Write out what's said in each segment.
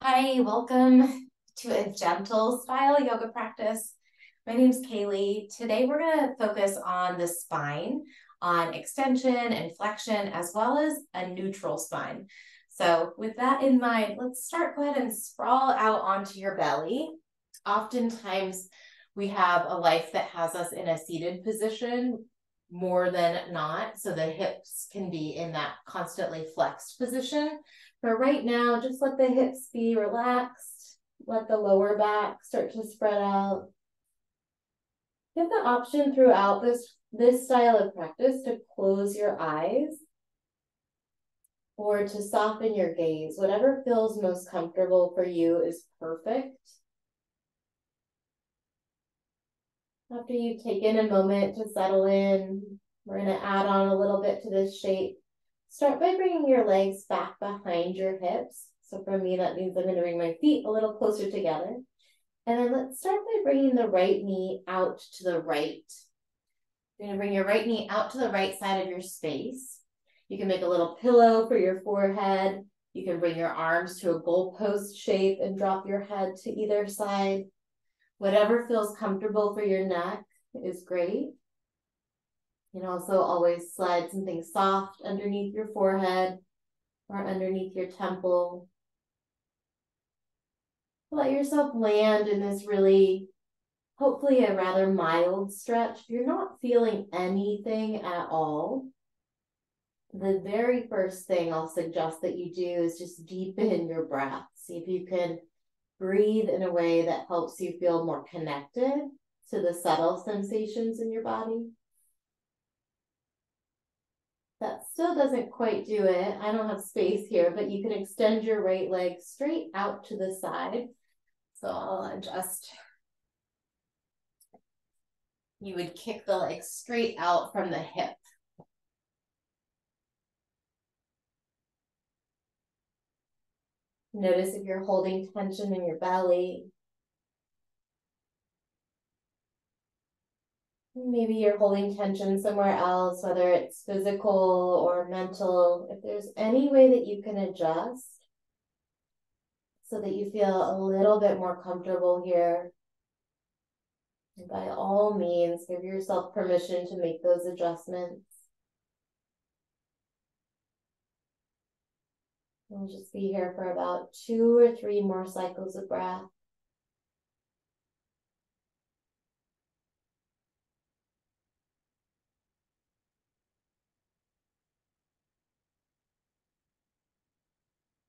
Hi, welcome to a gentle style yoga practice. My name is Kaylee. Today we're going to focus on the spine, on extension and flexion, as well as a neutral spine. So with that in mind, let's start. Go ahead and sprawl out onto your belly. Oftentimes we have a life that has us in a seated position more than not, so the hips can be in that constantly flexed position. For right now, just let the hips be relaxed. Let the lower back start to spread out. You have the option throughout this style of practice to close your eyes or to soften your gaze. Whatever feels most comfortable for you is perfect. After you've taken a moment to settle in, we're going to add on a little bit to this shape. Start by bringing your legs back behind your hips. So for me, that means I'm going to bring my feet a little closer together. And then let's start by bringing the right knee out to the right. You're going to bring your right knee out to the right side of your space. You can make a little pillow for your forehead. You can bring your arms to a goalpost shape and drop your head to either side. Whatever feels comfortable for your neck is great. You can also always slide something soft underneath your forehead or underneath your temple. Let yourself land in this really, hopefully a rather mild stretch. If you're not feeling anything at all, the very first thing I'll suggest that you do is just deepen your breath. See if you can breathe in a way that helps you feel more connected to the subtle sensations in your body. That still doesn't quite do it. I don't have space here, but you can extend your right leg straight out to the side. So I'll adjust. You would kick the leg straight out from the hip. Notice if you're holding tension in your belly. Maybe you're holding tension somewhere else, whether it's physical or mental. If there's any way that you can adjust so that you feel a little bit more comfortable here, by all means, give yourself permission to make those adjustments. We'll just be here for about 2 or 3 more cycles of breath.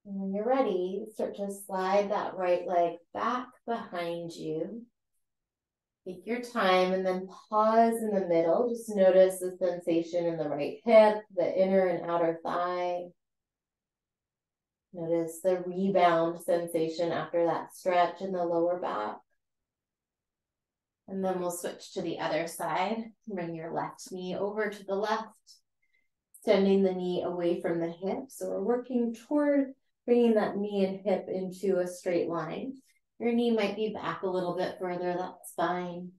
And when you're ready, start to slide that right leg back behind you. Take your time and then pause in the middle. Just notice the sensation in the right hip, the inner and outer thigh. Notice the rebound sensation after that stretch in the lower back. And then we'll switch to the other side. Bring your left knee over to the left, extending the knee away from the hip. So we're working toward bringing that knee and hip into a straight line. Your knee might be back a little bit further, that's fine.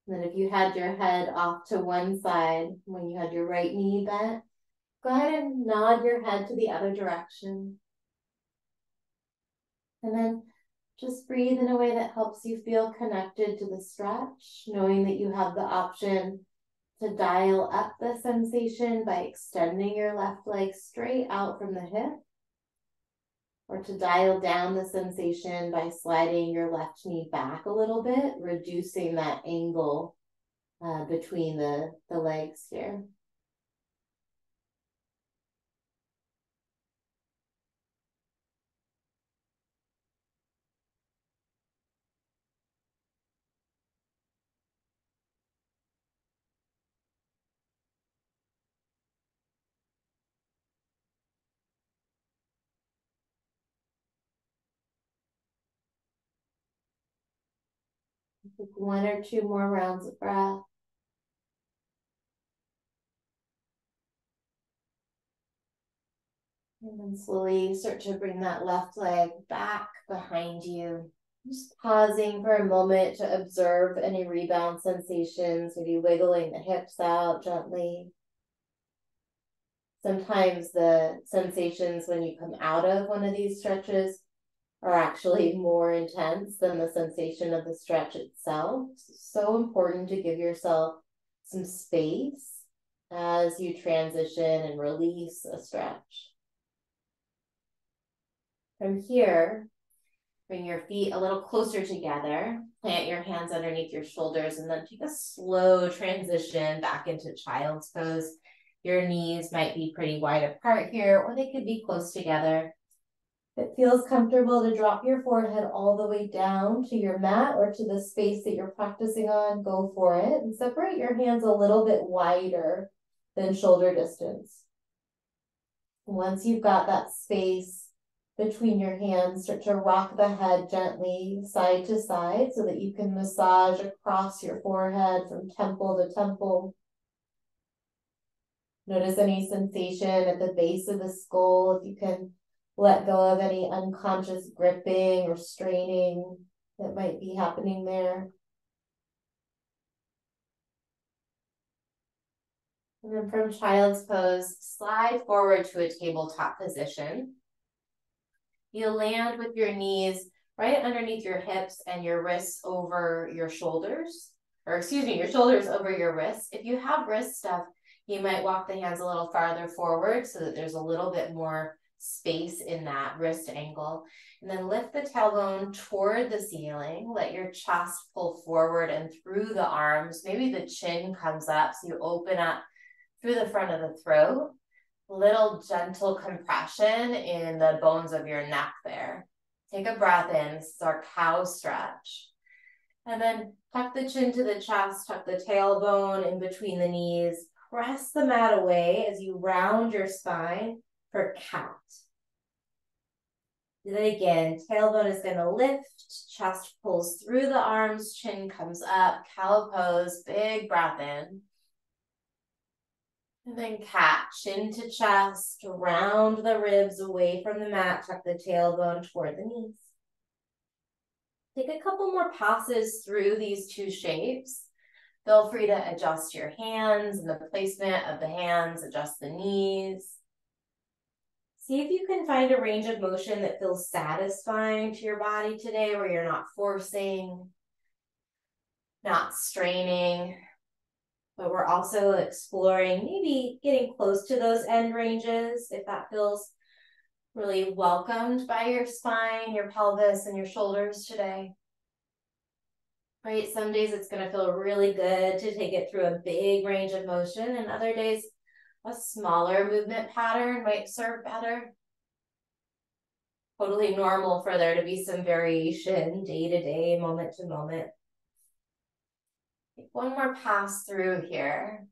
And then if you had your head off to one side when you had your right knee bent, go ahead and nod your head to the other direction. And then just breathe in a way that helps you feel connected to the stretch, knowing that you have the option to dial up the sensation by extending your left leg straight out from the hip, or to dial down the sensation by sliding your left knee back a little bit, reducing that angle between the legs here. Take 1 or 2 more rounds of breath. And then slowly start to bring that left leg back behind you. Just pausing for a moment to observe any rebound sensations, maybe wiggling the hips out gently. Sometimes the sensations when you come out of one of these stretches are actually more intense than the sensation of the stretch itself. So important to give yourself some space as you transition and release a stretch. From here, bring your feet a little closer together, plant your hands underneath your shoulders, and then take a slow transition back into child's pose. Your knees might be pretty wide apart here, or they could be close together. If it feels comfortable to drop your forehead all the way down to your mat or to the space that you're practicing on, go for it. And separate your hands a little bit wider than shoulder distance. Once you've got that space between your hands, start to rock the head gently side to side so that you can massage across your forehead from temple to temple. Notice any sensation at the base of the skull, if you can let go of any unconscious gripping or straining that might be happening there. And then from child's pose, slide forward to a tabletop position. You'll land with your knees right underneath your hips and your wrists over your shoulders, or excuse me, your shoulders over your wrists. If you have wrist stuff, you might walk the hands a little farther forward so that there's a little bit more space in that wrist angle. And then lift the tailbone toward the ceiling. Let your chest pull forward and through the arms. Maybe the chin comes up, so you open up through the front of the throat. Little gentle compression in the bones of your neck there. Take a breath in. This is our cow stretch. And then tuck the chin to the chest, tuck the tailbone in between the knees. Press the mat away as you round your spine for cat. And then again, tailbone is going to lift, chest pulls through the arms, chin comes up, cow pose, big breath in. And then cat, chin to chest, round the ribs away from the mat, tuck the tailbone toward the knees. Take a couple more passes through these two shapes. Feel free to adjust your hands and the placement of the hands, adjust the knees. See if you can find a range of motion that feels satisfying to your body today, where you're not forcing, not straining, but we're also exploring maybe getting close to those end ranges if that feels really welcomed by your spine, your pelvis, and your shoulders today. Right, some days it's going to feel really good to take it through a big range of motion, and other days a smaller movement pattern might serve better. Totally normal for there to be some variation day to day, moment to moment. Take one more pass through here.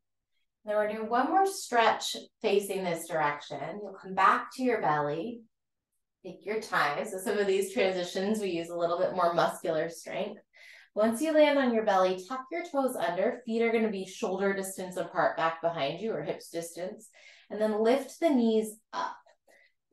Then we're doing one more stretch facing this direction. You'll come back to your belly. Take your time. So some of these transitions, we use a little bit more muscular strength. Once you land on your belly, tuck your toes under. Feet are going to be shoulder distance apart back behind you, or hips distance. And then lift the knees up.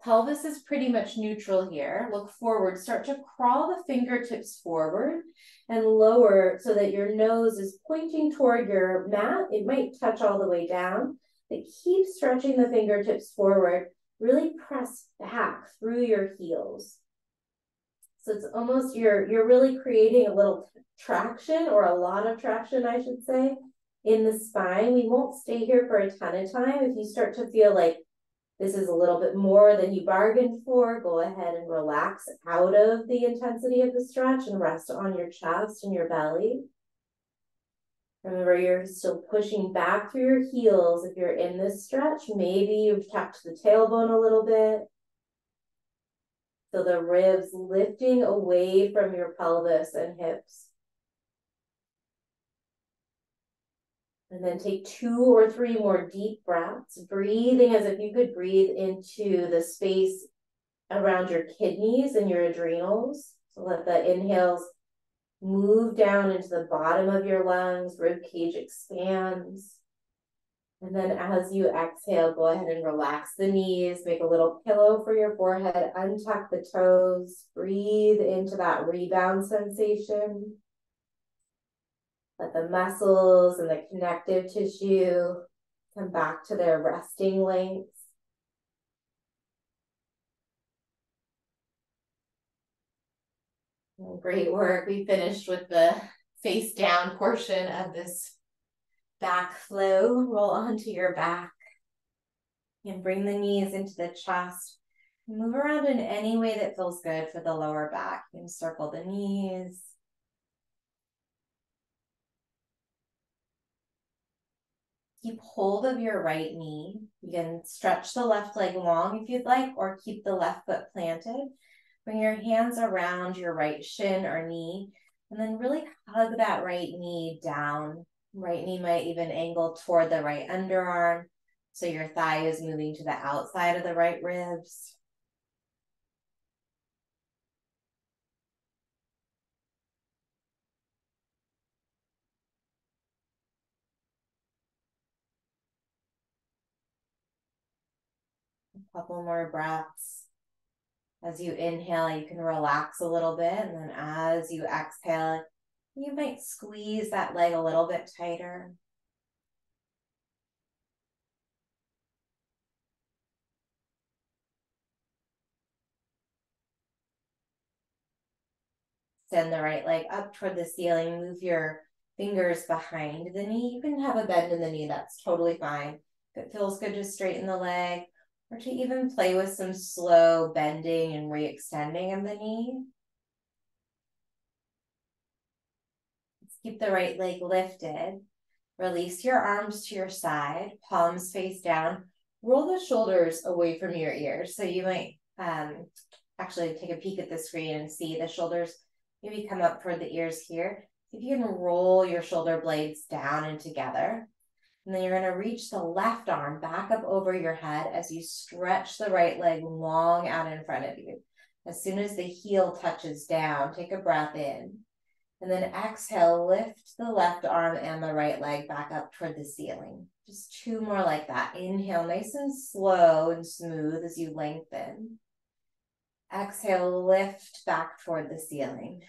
Pelvis is pretty much neutral here. Look forward. Start to crawl the fingertips forward and lower so that your nose is pointing toward your mat. It might touch all the way down, but keep stretching the fingertips forward. Really press back through your heels. So it's almost, you're really creating a little traction, or a lot of traction, I should say, in the spine. We won't stay here for a ton of time. If you start to feel like this is a little bit more than you bargained for, go ahead and relax out of the intensity of the stretch and rest on your chest and your belly. Remember, you're still pushing back through your heels. If you're in this stretch, maybe you've tucked the tailbone a little bit. So the ribs lifting away from your pelvis and hips. And then take 2 or 3 more deep breaths, breathing as if you could breathe into the space around your kidneys and your adrenals. So let the inhales move down into the bottom of your lungs, rib cage expands. And then as you exhale, go ahead and relax the knees, make a little pillow for your forehead, untuck the toes, breathe into that rebound sensation. Let the muscles and the connective tissue come back to their resting lengths. Great work. We finished with the face down portion of this back flow. Roll onto your back and bring the knees into the chest. Move around in any way that feels good for the lower back. You can circle the knees. Keep hold of your right knee. You can stretch the left leg long if you'd like, or keep the left foot planted. Bring your hands around your right shin or knee, and then really hug that right knee down. Right knee might even angle toward the right underarm, so your thigh is moving to the outside of the right ribs. A couple more breaths. As you inhale, you can relax a little bit, and then as you exhale, you might squeeze that leg a little bit tighter. Send the right leg up toward the ceiling. Move your fingers behind the knee. You can have a bend in the knee. That's totally fine. If it feels good to straighten the leg, or to even play with some slow bending and re-extending of the knee. Let's keep the right leg lifted. Release your arms to your side, palms face down. Roll the shoulders away from your ears. So you might actually take a peek at the screen and see the shoulders maybe come up toward the ears here. If you can roll your shoulder blades down and together. And then you're going to reach the left arm back up over your head as you stretch the right leg long out in front of you. As soon as the heel touches down, take a breath in. And then exhale, lift the left arm and the right leg back up toward the ceiling. Just two more like that. Inhale, nice and slow and smooth as you lengthen. Exhale, lift back toward the ceiling.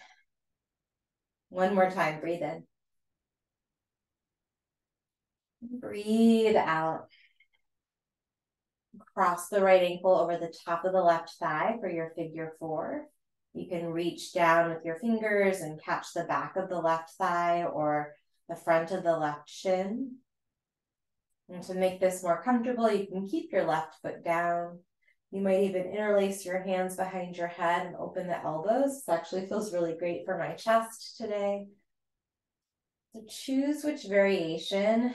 One more time, breathe in. Breathe out. Cross the right ankle over the top of the left thigh for your figure four. You can reach down with your fingers and catch the back of the left thigh or the front of the left shin. And to make this more comfortable, you can keep your left foot down. You might even interlace your hands behind your head and open the elbows. This actually feels really great for my chest today. So choose which variation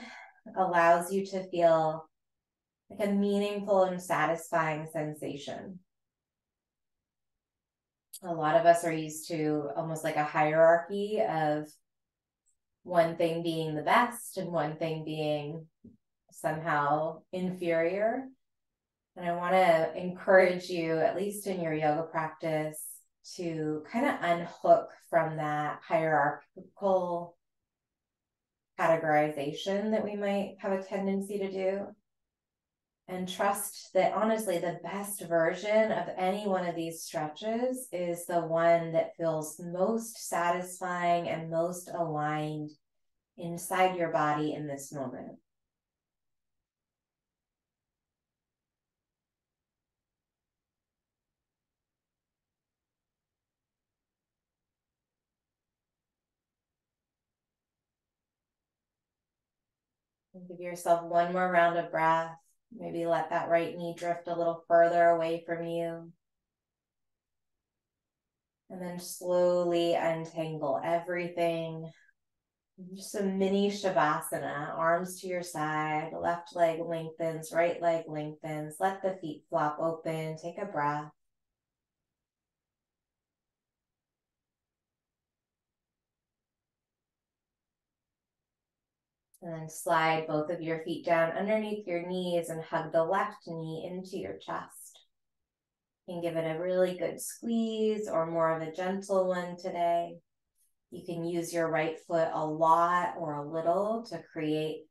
allows you to feel like a meaningful and satisfying sensation. A lot of us are used to almost like a hierarchy of one thing being the best and one thing being somehow inferior. And I want to encourage you, at least in your yoga practice, to kind of unhook from that hierarchical categorization that we might have a tendency to do. And trust that honestly, the best version of any one of these stretches is the one that feels most satisfying and most aligned inside your body in this moment. Give yourself one more round of breath. Maybe let that right knee drift a little further away from you. And then slowly untangle everything. Just a mini Savasana, arms to your side, left leg lengthens, right leg lengthens. Let the feet flop open. Take a breath. And then slide both of your feet down underneath your knees and hug the left knee into your chest. You can give it a really good squeeze or more of a gentle one today. You can use your right foot a lot or a little to create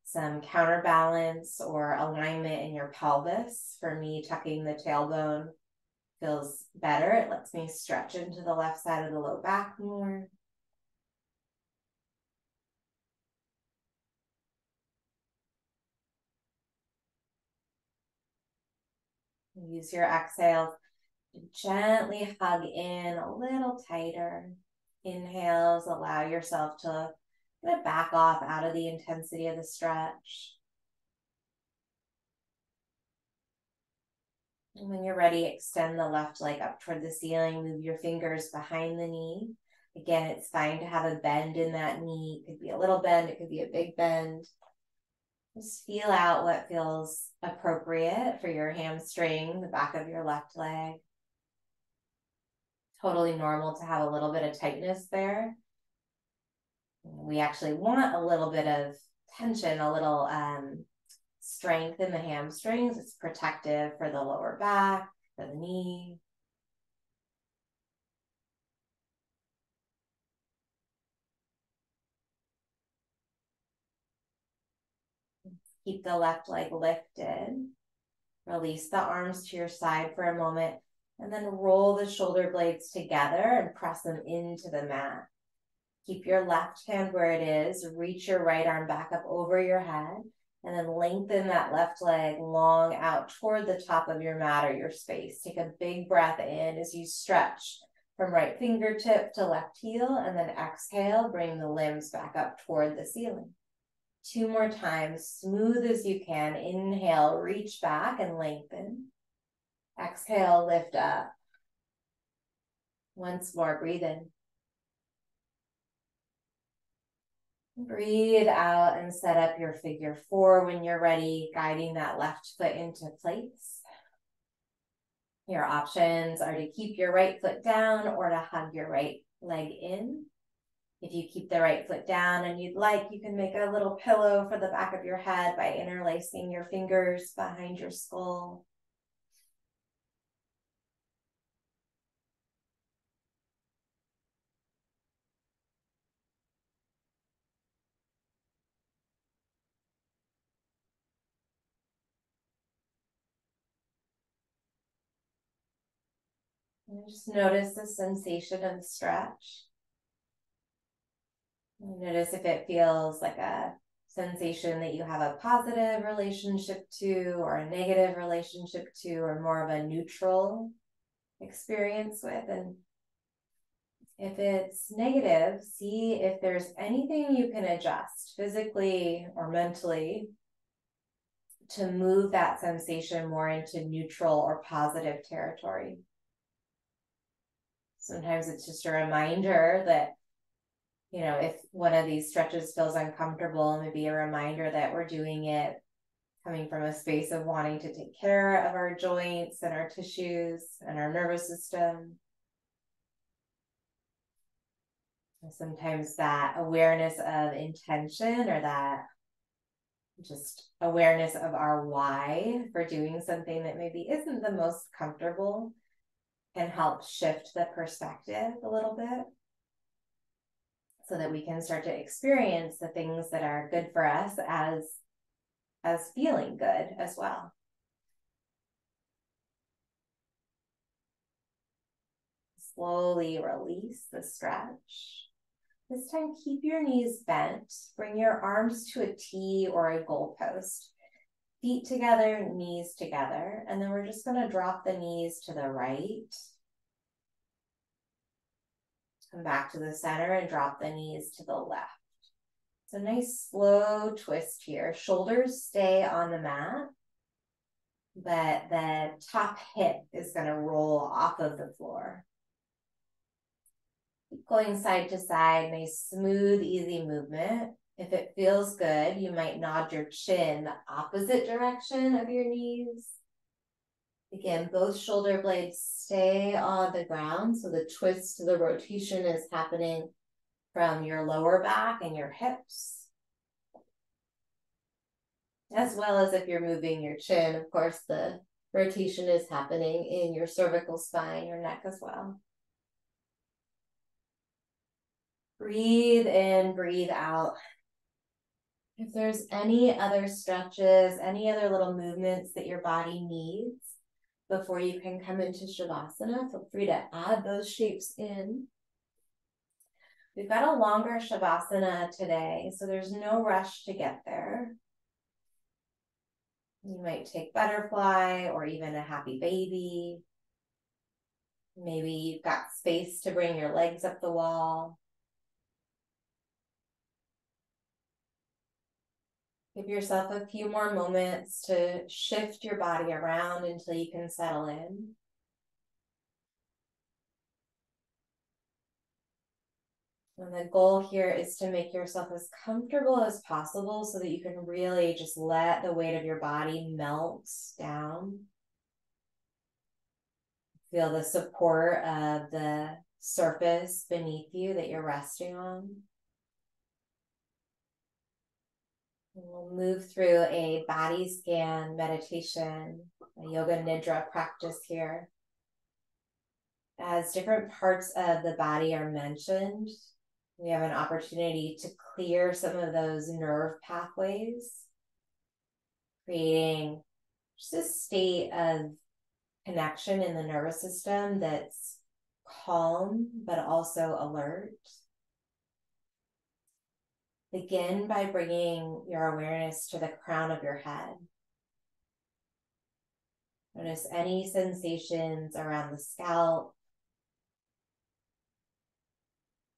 some counterbalance or alignment in your pelvis. For me, tucking the tailbone feels better. It lets me stretch into the left side of the low back more. Use your exhale Gently hug in a little tighter. Inhales, allow yourself to kind of back off out of the intensity of the stretch. And when you're ready, extend the left leg up toward the ceiling. Move your fingers behind the knee. Again, it's fine to have a bend in that knee. It could be a little bend. It could be a big bend. Just feel out what feels appropriate for your hamstring, the back of your left leg. Totally normal to have a little bit of tightness there. We actually want a little bit of tension, a little strength in the hamstrings. It's protective for the lower back, for the knee. Keep the left leg lifted. Release the arms to your side for a moment, and then roll the shoulder blades together and press them into the mat. Keep your left hand where it is. Reach your right arm back up over your head, and then lengthen that left leg long out toward the top of your mat or your space. Take a big breath in as you stretch from right fingertip to left heel, and then exhale, bring the limbs back up toward the ceiling. 2 more times, smooth as you can. Inhale, reach back and lengthen. Exhale, lift up. Once more, breathe in. Breathe out and set up your figure 4 when you're ready, guiding that left foot into place. Your options are to keep your right foot down or to hug your right leg in. If you keep the right foot down and you'd like, you can make a little pillow for the back of your head by interlacing your fingers behind your skull. And just notice the sensation of the stretch. Notice if it feels like a sensation that you have a positive relationship to or a negative relationship to, or more of a neutral experience with. And if it's negative, see if there's anything you can adjust physically or mentally to move that sensation more into neutral or positive territory. Sometimes it's just a reminder that, if one of these stretches feels uncomfortable, maybe a reminder that we're doing it coming from a space of wanting to take care of our joints and our tissues and our nervous system. And sometimes that awareness of intention, or that just awareness of our why for doing something that maybe isn't the most comfortable, can help shift the perspective a little bit, so that we can start to experience the things that are good for us as feeling good as well. Slowly release the stretch. This time, keep your knees bent. Bring your arms to a T or a goalpost. Feet together, knees together. And then we're just going to drop the knees to the right. Come back to the center and drop the knees to the left. So nice slow twist here. Shoulders stay on the mat, but the top hip is going to roll off of the floor. Keep going side to side, nice, smooth, easy movement. If it feels good, you might nod your chin the opposite direction of your knees. Again, both shoulder blades stay on the ground, so the twist, the rotation is happening from your lower back and your hips. As well as if you're moving your chin, of course, the rotation is happening in your cervical spine, your neck as well. Breathe in, breathe out. If there's any other stretches, any other little movements that your body needs before you can come into Savasana, feel free to add those shapes in. We've got a longer Savasana today, so there's no rush to get there. You might take butterfly or even a happy baby. Maybe you've got space to bring your legs up the wall. Give yourself a few more moments to shift your body around until you can settle in. And the goal here is to make yourself as comfortable as possible so that you can really just let the weight of your body melt down. Feel the support of the surface beneath you that you're resting on. And we'll move through a body scan meditation, a yoga nidra practice here. As different parts of the body are mentioned, we have an opportunity to clear some of those nerve pathways, creating just a state of connection in the nervous system that's calm but also alert. Begin by bringing your awareness to the crown of your head. Notice any sensations around the scalp.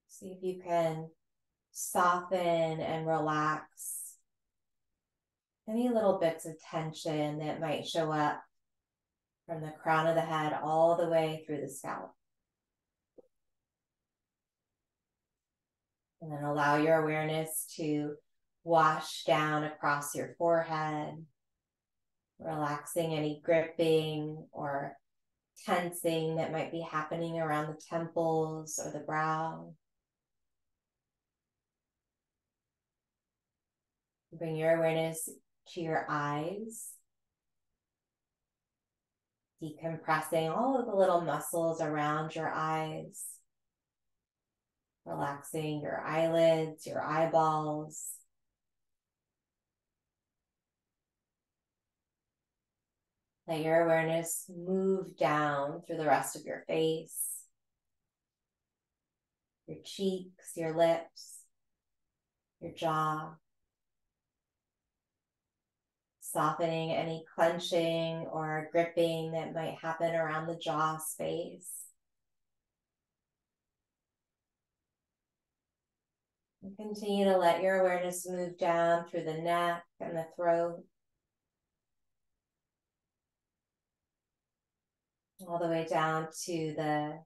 See if you can soften and relax any little bits of tension that might show up from the crown of the head all the way through the scalp. And then allow your awareness to wash down across your forehead, relaxing any gripping or tensing that might be happening around the temples or the brow. Bring your awareness to your eyes, decompressing all of the little muscles around your eyes, relaxing your eyelids, your eyeballs. Let your awareness move down through the rest of your face, your cheeks, your lips, your jaw. Softening any clenching or gripping that might happen around the jaw space. And continue to let your awareness move down through the neck and the throat, all the way down to the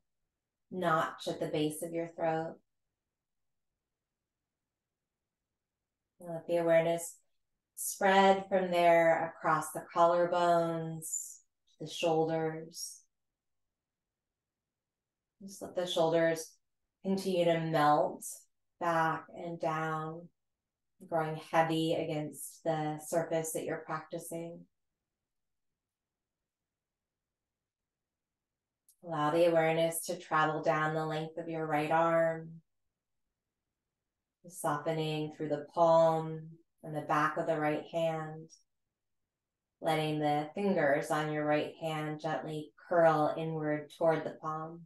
notch at the base of your throat. And let the awareness spread from there across the collarbones, the shoulders. Just let the shoulders continue to melt back and down, growing heavy against the surface that you're practicing. Allow the awareness to travel down the length of your right arm, softening through the palm and the back of the right hand, letting the fingers on your right hand gently curl inward toward the palm.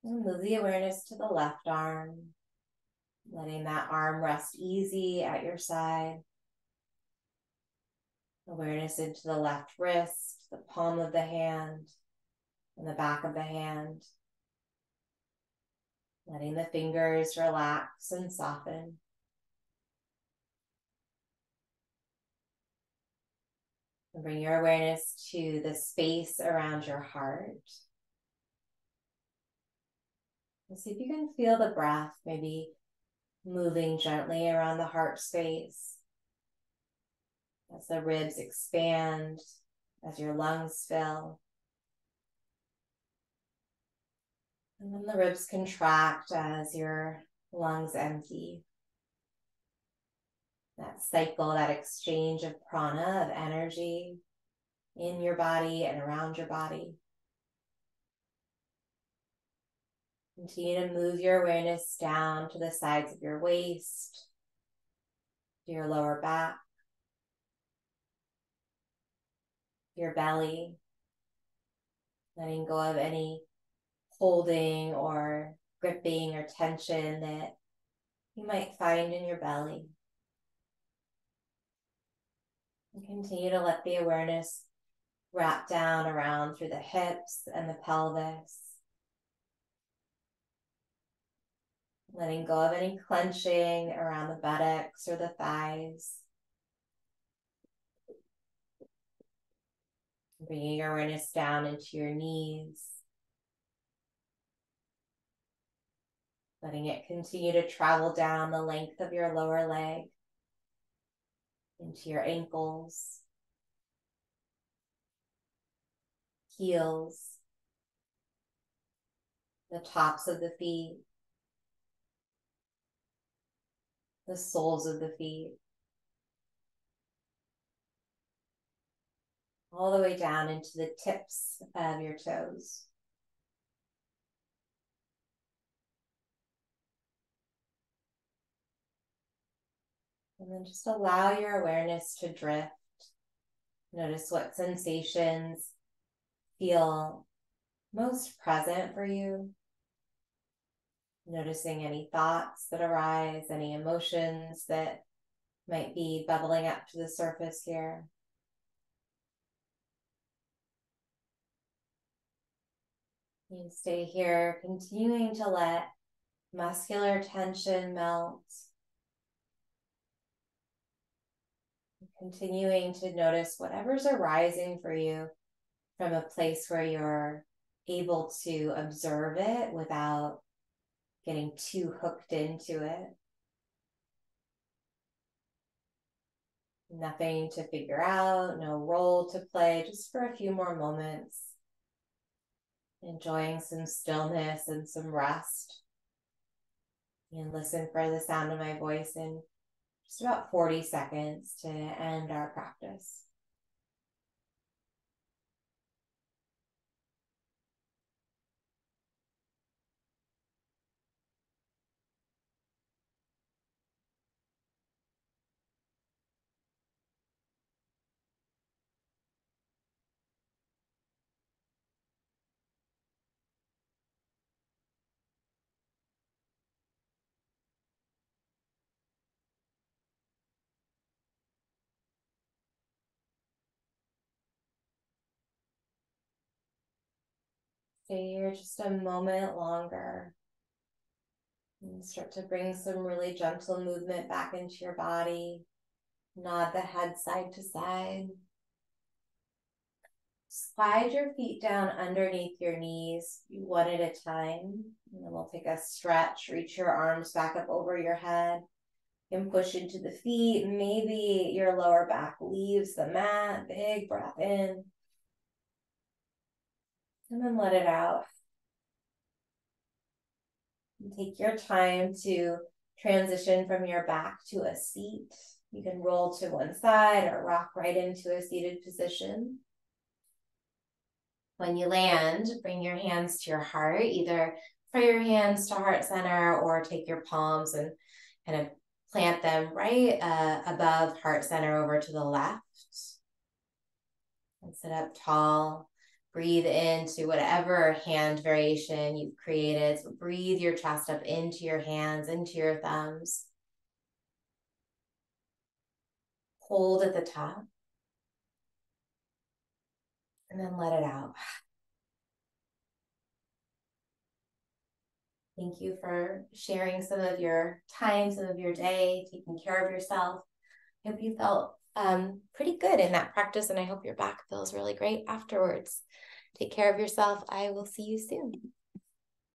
And move the awareness to the left arm, letting that arm rest easy at your side. Awareness into the left wrist, the palm of the hand, and the back of the hand. Letting the fingers relax and soften. And bring your awareness to the space around your heart. And see if you can feel the breath maybe moving gently around the heart space as the ribs expand, as your lungs fill. And then the ribs contract as your lungs empty. That cycle, that exchange of prana, of energy in your body and around your body. Continue to move your awareness down to the sides of your waist, to your lower back, your belly, letting go of any holding or gripping or tension that you might find in your belly. And continue to let the awareness Wrap down around through the hips and the pelvis. Letting go of any clenching around the buttocks or the thighs. Bringing your awareness down into your knees. Letting it continue to travel down the length of your lower leg into your ankles, heels, the tops of the feet, the soles of the feet, all the way down into the tips of your toes. And then just allow your awareness to drift. Notice what sensations feel most present for you. Noticing any thoughts that arise, any emotions that might be bubbling up to the surface here. You stay here, continuing to let muscular tension melt. Continuing to notice whatever's arising for you from a place where you're able to observe it without getting too hooked into it. Nothing to figure out, no role to play, just for a few more moments. Enjoying some stillness and some rest. And listen for the sound of my voice in just about 40 seconds to end our practice. Stay here just a moment longer. And start to bring some really gentle movement back into your body. Nod the head side to side. Slide your feet down underneath your knees, one at a time. And then we'll take a stretch, reach your arms back up over your head. And push into the feet. Maybe your lower back leaves the mat. Big breath in. And then let it out. And take your time to transition from your back to a seat. You can roll to one side or rock right into a seated position. When you land, bring your hands to your heart. Either pray your hands to heart center or take your palms and kind of plant them right above heart center over to the left. And sit up tall. Breathe into whatever hand variation you've created. So breathe your chest up into your hands, into your thumbs. Hold at the top. And then let it out. Thank you for sharing some of your time, some of your day, taking care of yourself. I hope you felt pretty good in that practice, and I hope your back feels really great afterwards. Take care of yourself. I will see you soon.